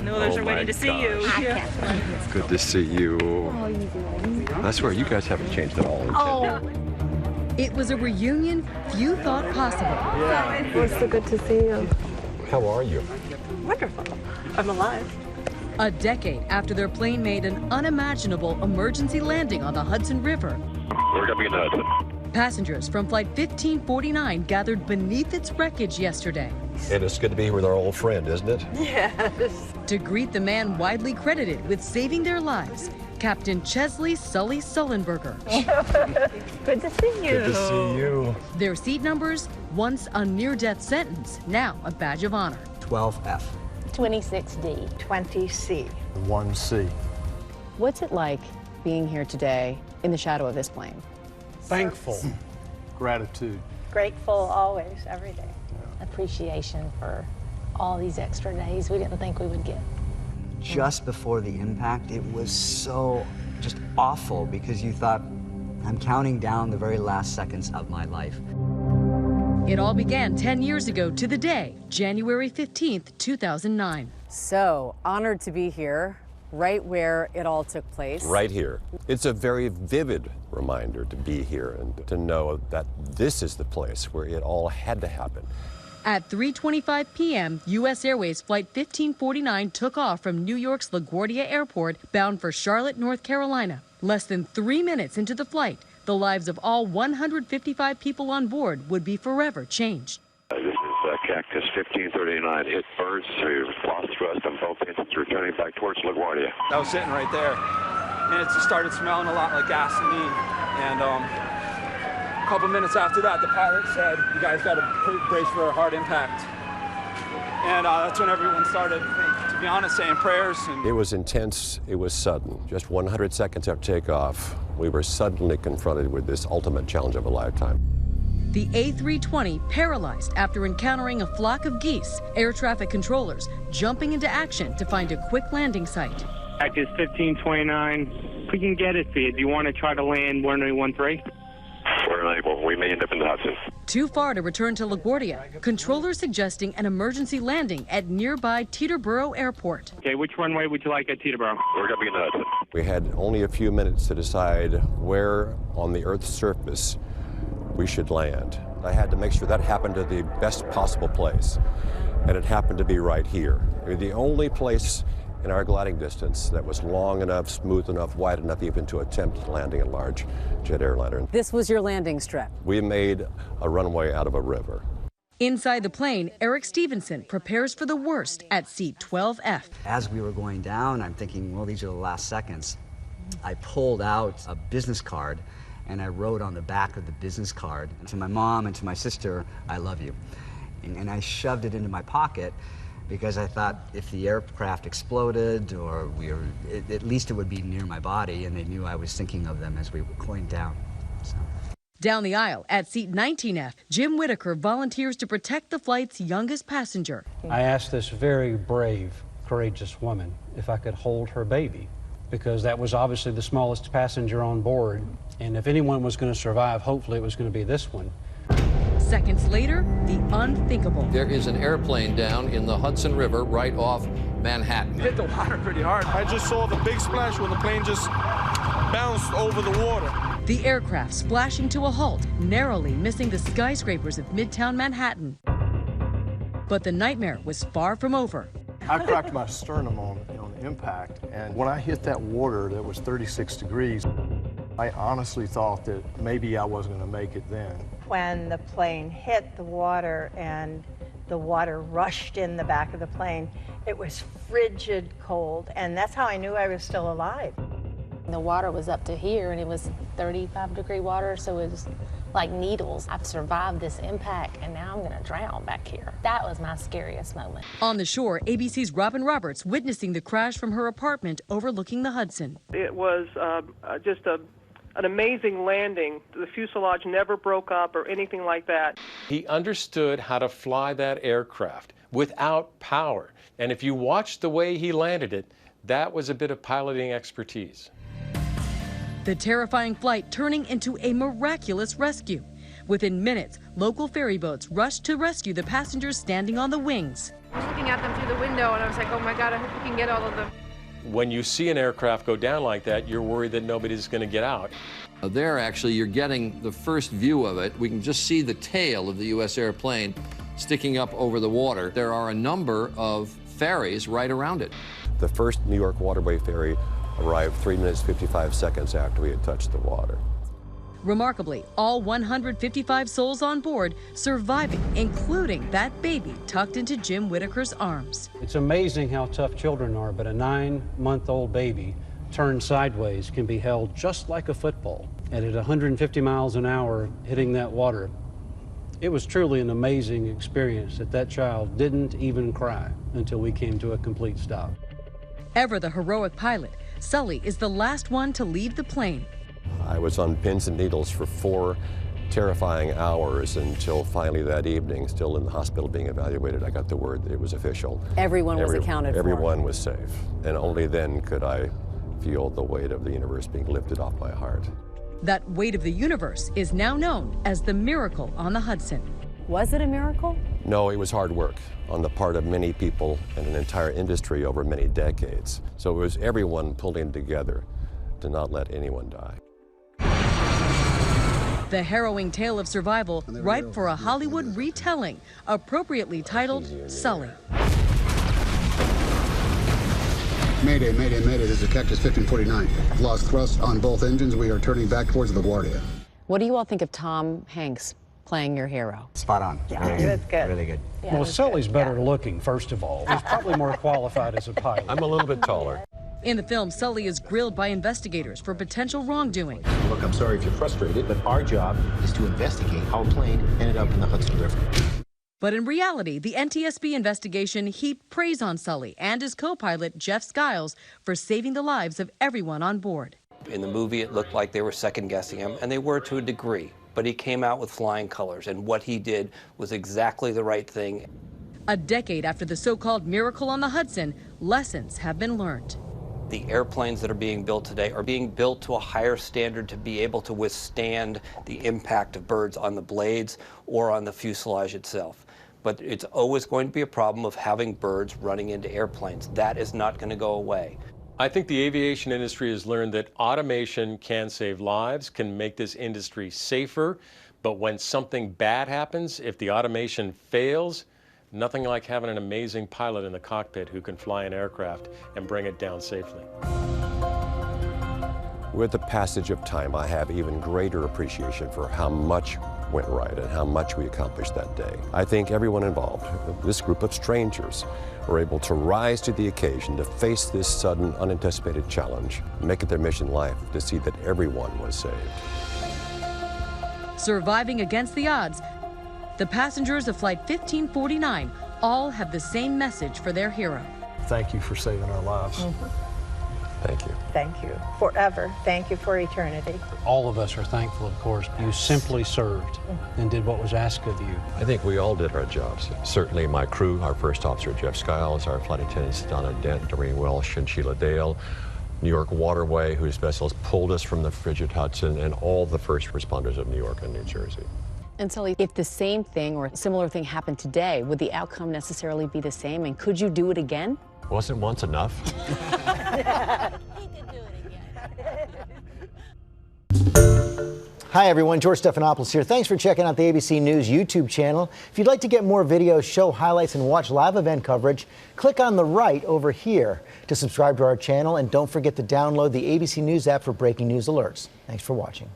Noodlers are waiting to see you. It's good to see you. How are you doing? I swear, you guys haven't changed at all. Oh. It was a reunion few thought possible. Yeah. It was so good to see you. How are you? Wonderful. I'm alive. A decade after their plane made an unimaginable emergency landing on the Hudson River. We're going to be in the Hudson. Passengers from Flight 1549 gathered beneath its wreckage yesterday. And it's good to be here with our old friend, isn't it? Yes. To greet the man widely credited with saving their lives, Captain Chesley Sullenberger. Good to see you. Good to see you. Their seat numbers, once a near-death sentence, now a badge of honor. 12F. 26D. 20C. 1C. What's it like being here today in the shadow of this plane? Thankful. Gratitude. Grateful always, every day. Appreciation for all these extra days we didn't think we would get. Just before the impact, it was so just awful because you thought, I'm counting down the very last seconds of my life. It all began 10 years ago to the day, January 15th, 2009. So, honored to be here, right where it all took place. Right here. It's a very vivid reminder to be here and to know that this is the place where it all had to happen. At 3:25 p.m., U.S. Airways Flight 1549 took off from New York's LaGuardia Airport, bound for Charlotte, North Carolina. Less than 3 minutes into the flight, the lives of all 155 people on board would be forever changed. This is Capt. 1539. It burst. We lost thrust on both engines, returning back towards LaGuardia. I was sitting right there, and it just started smelling a lot like gasoline. And a couple minutes after that, the pilot said, "You guys got to brace for a hard impact." And that's when everyone started, to be honest, saying prayers. And It was intense. It was sudden. Just 100 seconds after takeoff, we were suddenly confronted with this ultimate challenge of a lifetime. The A320 paralyzed after encountering a flock of geese, air traffic controllers jumping into action to find a quick landing site. Capt. 1529, we can get it for you. Do you want to try to land 1013? We're unable. We may end up in the Hudson. Too far to return to LaGuardia, controllers suggesting an emergency landing at nearby Teterboro Airport. Okay, which runway would you like at Teterboro? We're going to be in the Hudson. We had only a few minutes to decide where on the Earth's surface we should land. I had to make sure that happened to the best possible place, and it happened to be right here. The only place in our gliding distance that was long enough, smooth enough, wide enough even to attempt landing a large jet airliner. This was your landing strip. We made a runway out of a river. Inside the plane, Eric Stevenson prepares for the worst at seat 12F. As we were going down, I'm thinking, well, these are the last seconds. I pulled out a business card and I wrote on the back of the business card to my mom and to my sister, "I love you." And I shoved it into my pocket because I thought if the aircraft exploded or at least it would be near my body, and they knew I was thinking of them as we were going down. So. Down the aisle at seat 19F, Jim Whitaker volunteers to protect the flight's youngest passenger. I asked this very brave, courageous woman if I could hold her baby, because that was obviously the smallest passenger on board. And if anyone was going to survive, hopefully it was going to be this one. Seconds later, the unthinkable. There is an airplane down in the Hudson River right off Manhattan. hit the water pretty hard. I just saw the big splash when the plane just bounced over the water. The aircraft splashing to a halt, narrowly missing the skyscrapers of Midtown Manhattan. But the nightmare was far from over. I cracked my sternum on impact, and when I hit that water that was 36 degrees, I honestly thought that maybe I wasn't going to make it then. When the plane hit the water and the water rushed in the back of the plane, it was frigid cold, and that's how I knew I was still alive. The water was up to here, and it was 35-degree water, so it was like needles. I've survived this impact, and now I'm going to drown back here. That was my scariest moment. On the shore, ABC's Robin Roberts witnessing the crash from her apartment overlooking the Hudson. It was just an amazing landing. The fuselage never broke up or anything like that. He understood how to fly that aircraft without power. And if you watched the way he landed it, that was a bit of piloting expertise. The terrifying flight turning into a miraculous rescue. Within minutes, local ferry boats rushed to rescue the passengers standing on the wings. I was looking at them through the window and I was like, oh my God, I hope we can get all of them. When you see an aircraft go down like that, you're worried that nobody's going to get out. There, actually, you're getting the first view of it. We can just see the tail of the U.S. airplane sticking up over the water. There are a number of ferries right around it. The first New York waterway ferry arrived 3 minutes 55 seconds after we had touched the water. Remarkably, all 155 souls on board surviving, including that baby tucked into Jim Whitaker's arms. It's amazing how tough children are, but a 9-month-old baby turned sideways can be held just like a football. And at 150 miles an hour hitting that water, it was truly an amazing experience that child didn't even cry until we came to a complete stop. Ever the heroic pilot, Sully is the last one to leave the plane. I was on pins and needles for 4 terrifying hours until finally that evening, still in the hospital being evaluated, I got the word that it was official. Everyone was accounted for. Everyone was safe. And only then could I feel the weight of the universe being lifted off my heart. That weight of the universe is now known as the miracle on the Hudson. Was it a miracle? No, it was hard work on the part of many people and an entire industry over many decades. So it was everyone pulling together to not let anyone die. The harrowing tale of survival, ripe for a Hollywood retelling, appropriately titled Sully. Mayday, mayday, mayday. This is Cactus 1549. Lost thrust on both engines. We are turning back towards LaGuardia. What do you all think of Tom Hanks playing your hero? Spot on. Yeah, he was good. Really good. Yeah, Well, Sully's better looking, first of all. He's probably more qualified as a pilot. I'm a little bit taller. In the film, Sully is grilled by investigators for potential wrongdoing. Look, I'm sorry if you're frustrated, but our job is to investigate how a plane ended up in the Hudson River. But in reality, the NTSB investigation heaped praise on Sully and his co-pilot, Jeff Skiles, for saving the lives of everyone on board. In the movie, it looked like they were second-guessing him, and they were to a degree. But he came out with flying colors, and what he did was exactly the right thing. A decade after the so-called miracle on the Hudson, lessons have been learned. The airplanes that are being built today are being built to a higher standard to be able to withstand the impact of birds on the blades or on the fuselage itself. But it's always going to be a problem of having birds running into airplanes. That is not going to go away. I think the aviation industry has learned that automation can save lives, can make this industry safer, but when something bad happens, if the automation fails, nothing like having an amazing pilot in the cockpit who can fly an aircraft and bring it down safely. With the passage of time, I have even greater appreciation for how much went right and how much we accomplished that day. I think everyone involved, this group of strangers, were able to rise to the occasion to face this sudden, unanticipated challenge, make it their mission in life to see that everyone was saved. Surviving against the odds, the passengers of Flight 1549 all have the same message for their hero. Thank you for saving our lives. Thank you. Thank you. Forever. Thank you for eternity. All of us are thankful, of course. You simply served and did what was asked of you. I think we all did our jobs. Certainly my crew, our first officer, Jeff Skiles, our flight attendants, Donna Dent, Doreen Welsh, and Sheila Dale, New York Waterway, whose vessels pulled us from the frigid Hudson, and all the first responders of New York and New Jersey. And Sully, if the same thing or a similar thing happened today, would the outcome necessarily be the same? And could you do it again? Wasn't once enough? Hi everyone, George Stephanopoulos here. Thanks for checking out the ABC News YouTube channel. If you'd like to get more videos, show highlights, and watch live event coverage, click on the right over here to subscribe to our channel, and don't forget to download the ABC News app for breaking news alerts. Thanks for watching.